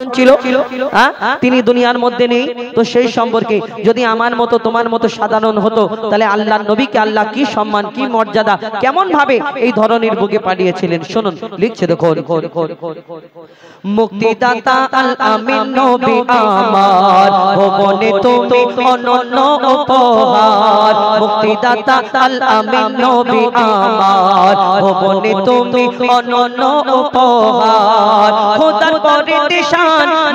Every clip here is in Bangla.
ছিল তিনি দুনিয়ার মধ্যে নেই। তো সেই সম্পর্কে যদি আমার মতো তোমার মতো সাধারণ হতো তাহলে আল্লাহর নবীকে আল্লাহ কি সম্মান কি মর্যাদা কেমন ভাবে এই ধরনের বুকে পাঠিয়েছিলেন। শুনুন লিখছে দেখো, মুক্তিদাতা আল আমিন নবী আমার ভবনে তুমি অনন্য উপহার। মুক্তিদাতা আল আমিন নবী আমার ভবনে তুমি অনন্য উপহার। খোদার পরে দেশান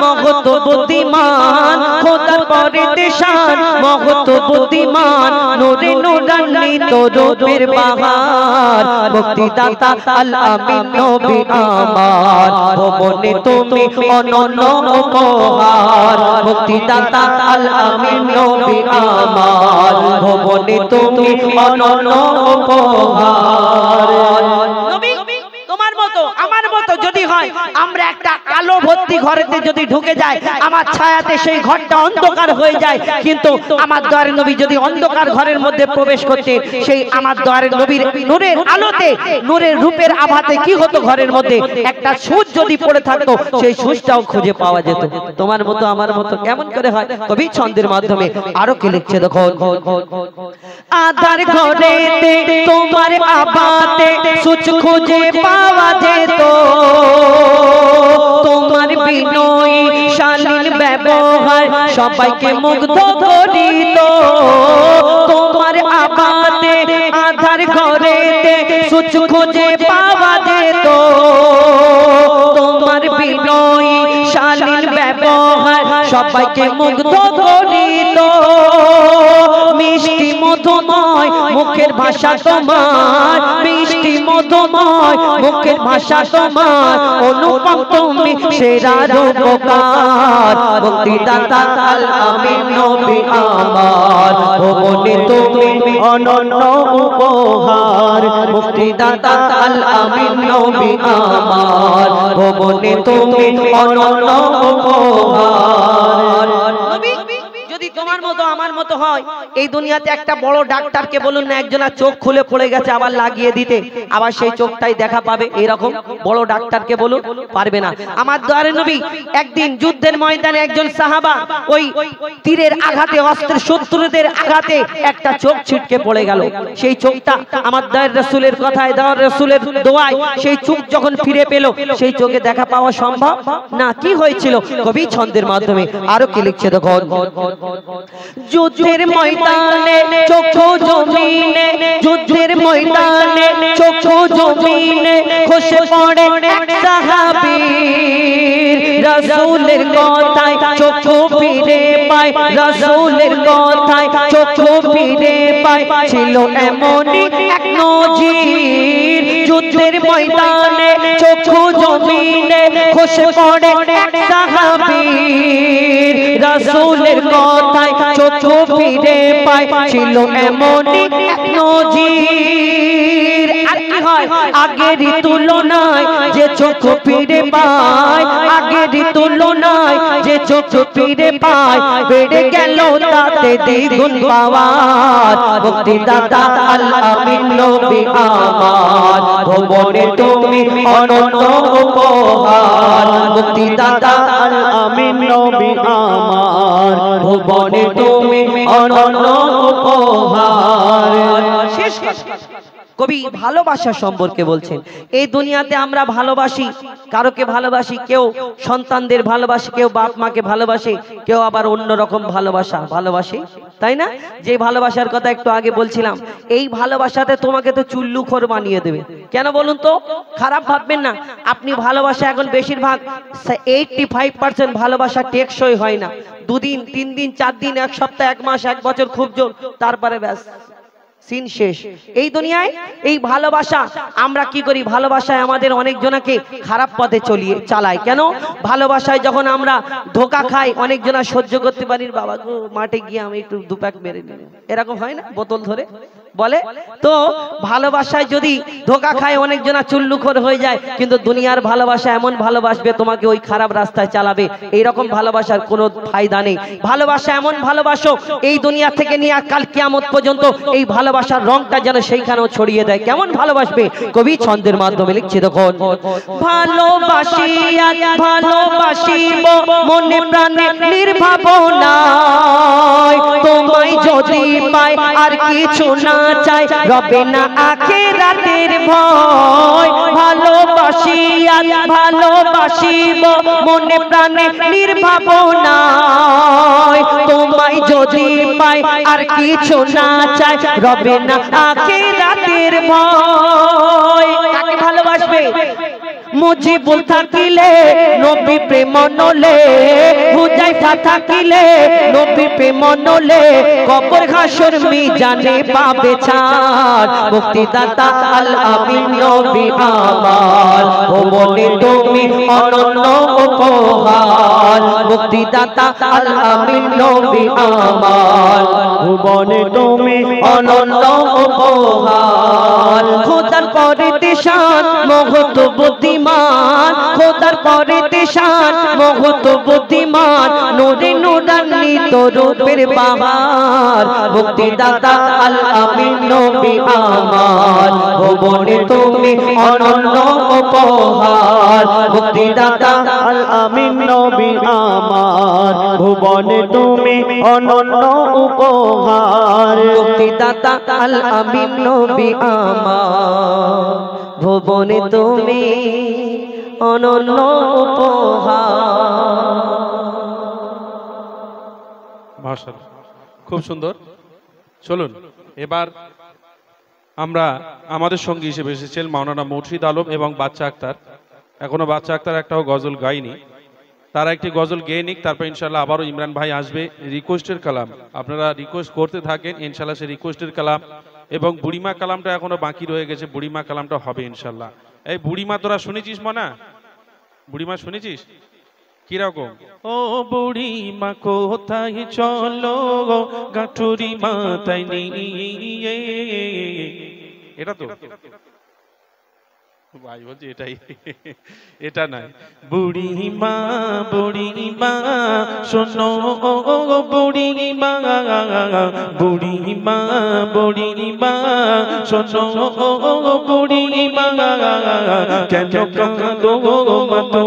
মহত বুদ্ধিমান, খোদার পরে দেশান মহত বুদ্ধিমান, নূরে নূরান্বিত রূপের বাহার। মুক্তিদাতা আল আমিন নবী আমার ভবনে তুমি অনন্য উপহার। মুক্তিদাতা আল আমিন নবী আমার ভবনে তুমি অনন্য উপহার। নবী তোমার মতো আমার মতো যদি হয়, আমরা একটা কালো ভর্তি ঘরেতে যদি ঢুকে যায়, আমার ছায়াতে সেই ঘরটা অন্ধকার হয়ে যায়, কিন্তু আমার দয়ার নবী যদি অন্ধকার ঘরের মধ্যে প্রবেশ করতে, সেই আমার দয়ার নবীর নূরের আলোতে নূরের রূপের আভাতে কি হতো, ঘরের মধ্যে একটা সূচ যদি পড়ে থাকতো সেই সূচটাও খুঁজে পাওয়া যেত। তোমার মতো আমার মতো কেমন করে হয়, কবি ছন্দের মাধ্যমে আরো কি লিখছে দেখো, আধার ঘরেতে তোমার আভাতে সূচ খুঁজে পাওয়া যেত, তোমার বিনয়ী শালীন ব্যবহার সবাইকে মুগ্ধ করিত। তোমার আভাতে আধার ঘরেতে সূচ খুঁজে পাওয়া যেত, তোমার বিনয়ী শালীন ব্যবহার সবাইকে মুগ্ধ করিত। মিষ্টি মধুময় মুখের ভাষা তোমার, মিষ্টি মধুময় মুখের ভাষা তোমার, অনুপম তুমি সেরা রূপকার। মুক্তিদাতা আল আমিন নবী আমার ভবনে তুমি অনন্য উপহার। মুক্তিদাতা আল আমিন নবী আমার ভবনে তুমি অনন্য উপহার। যদি তোমার মতো আমার মতো হয়, এই দুনিয়াতে একটা বড় ডাক্তারকে বলুন না একজনের চোখ খুলে পড়ে গেছে আবার লাগিয়ে দিতে, আবার সেই চোখটাই দেখা পাবে, এরকম বড় ডাক্তারকে বলুন, পারবে না। আমার দয়ার নবী একদিন যুদ্ধের ময়দানে একজন সাহাবা ওই তীরের আঘাতে, অস্ত্রের শত্রুদের আঘাতে একটা চোখ ছিটকে পড়ে গেল। সেই চোখটা আমার দয়ার রাসূলের কথায়, দয়ার রাসূলের দোয়ায় সেই চোখ যখন ফিরে পেল, সেই চোখে দেখা পাওয়া সম্ভব না। কি হয়েছিল, কবি ছন্দের মাধ্যমে আরো কি লিখছে দেখো, যুদ্ধের ময়দানে চক্ষু জমিনে, যুদ্ধের ময়দানে চক্ষু জমিনে খসে পড়ে এক সাহাবী, রাসূলের কথায় চক্ষু ফিরে পায়, রাসূলের কথায় চক্ষু ফিরে পায়, ছিল এমনই এক নজির। যুদ্ধের ময়দানে চক্ষু জমিনে খসে পড়ে এক সাহাবী, রাসূলের কথায় চক্ষু ফিরে পায়, ছিল এমনই এক নজির। আর কি হয়, আগের তুলনায় যে চক্ষু ফিরে পায়, আগের তুলনায় যে চক্ষু ফিরে পায়, বেড়ে গেল তাতে দ্বিগুণ পাওয়ার। মুক্তিদাতা আল আমিন নবী আমার ভবনে তুমি অনন্য উপহার। মুক্তিদাতা আল আমিন নবী আমার ভবনে তুমি অনন্য উপহার। শেষ কবি ভালোবাসা সম্পর্কে বলছেন। এই দুনিয়াতে আমরা ভালোবাসি, কারোকে ভালোবাসি, কেউ সন্তানদের ভালোবাসে, কেউ বাপ মাকে ভালোবাসে, কেউ আবার অন্য রকম ভালোবাসে, তাই না? যে ভালোবাসার কথা একটু আগে বলছিলাম, এই ভালোবাসাতে তোমাকে তো চুল্লুখোর বানিয়ে দেবে। কেন বলুন তো, খারাপ ভাববেন না। আপনি ভালোবাসা এখন বেশিরভাগ 85% ভালোবাসা টেকসই হয় না। 2 দিন 3 দিন 4 দিন, 1 সপ্তাহ, 1 মাস, 1 বছর খুব জোর, তারপরে ব্যাস সিন শেষ। এই দুনিয়ায় এই ভালোবাসা আমরা কি করি, ভালোবাসায় আমাদের অনেক জনাকে খারাপ পথে চালায়। কেন, ভালোবাসায় যখন আমরা ধোকা খাই, অনেক জনা সহ্য করতে পারি, বাবা গো মাঠে গিয়ে আমি একটু 2 প্যাক মেরে নিলাম, এরকম হয় না, বোতল ধরে। বলে তো ভালোবাসায় যদি ধোকা খায় অনেক জনা চুল্লুখোর হয়ে যায়, কিন্তু দুনিয়ার ভালোবাসা এমন ভালোবাসবে তোমাকে ওই খারাপ রাস্তায় চালাবে, এইরকম ভালোবাসার কোনো ফায়দা নেই। ভালোবাসা এমন ভালোবাসো এই দুনিয়া থেকে নিয়ে কাল কিয়ামত পর্যন্ত এই ভালোবাসার রংটা যেন সেইখানেও ছড়িয়ে দেয়। কেমন ভালোবাসবে কবি ছন্দের মাধ্যমে লিখছে, দেখুন ভালোবাসি ভালোবাসিব মনে প্রাণে নির্ভাবনায়, তোমায় যদি পাই আর কিছু না চাই রবে না আখিরাতের ভয়। ভালোবাসি ভালোবাসিব মনে প্রাণে নির্ভাবনায়, তোমায় যদি পাই আর কিছু না চাই রবে না আখিরাতের ভয়। কাকে ভালোবাসবে? মুজিবুল থাকিলে নবী প্রেম নলে, হুজাইফা থাকিলে নবী প্রেম নলে, কবর হাসর মিজানে পাবে ছাড়। মুক্তিদাতা আল আমিন নবী আমার, ভুবনে তুমি অনন্য উপহার। মুক্তিদাতা আল আমিন নবী আমার, ভুবনে তুমি অনন্য উপহার। খোদার পরে দেশান মহৎ বুদ্ধিমান, খোদার পরে দেশান মহৎ বুদ্ধিমান, নূরে নূরান্বিত রূপের বাহার। মুক্তিদাতা আল আমিন নবী আমার, ভুবনে তুমি অনন্য উপহার। মুক্তিদাতা আল আমিন নবী আমার, ভুবনে তুমি অনন্য উপহার। মুক্তিদাতা আল আমিন নবী আমার, ভুবনে তুমি অনন্য উপহার। মাশাআল্লাহ, খুব সুন্দর। চলুন এবার আমরা আমাদের সঙ্গী হিসেবে এসেছেন মাওলানা মুর্শিদ আলম এবং বাচ্চা আক্তার। এখনো বাচ্চা আক্তার একটাও গজল গায়নি, তারা একটি গজল গেয়ে নিক, তারপর ইনশাল্লাহ আবারও ইমরান ভাই আসবে। রিকোয়েস্টের কালাম আপনারা রিকোয়েস্ট করতে থাকেন, ইনশাল্লাহ সে রিকোয়েস্টের কালাম এবং বুড়িমা কালামটা এখনো বাকি রয়ে গেছে, বুড়িমা কালামটা হবে ইনশাল্লাহ। এই বুড়িমা তোরা শুনেছিস মনা? বুড়িমা শুনেছিস কিরকম? ও বুড়িমা কোথায় চলো গাঠুরি মাথায় নিয়ে, এটা তো ভাই বলছি এটাই, এটা নাই। বুড়িমা বুড়িমা শোনো বুড়িমা, বুড়িমা বুড়িমা শোনো বুড়িমা, কেন কাঁদো মা?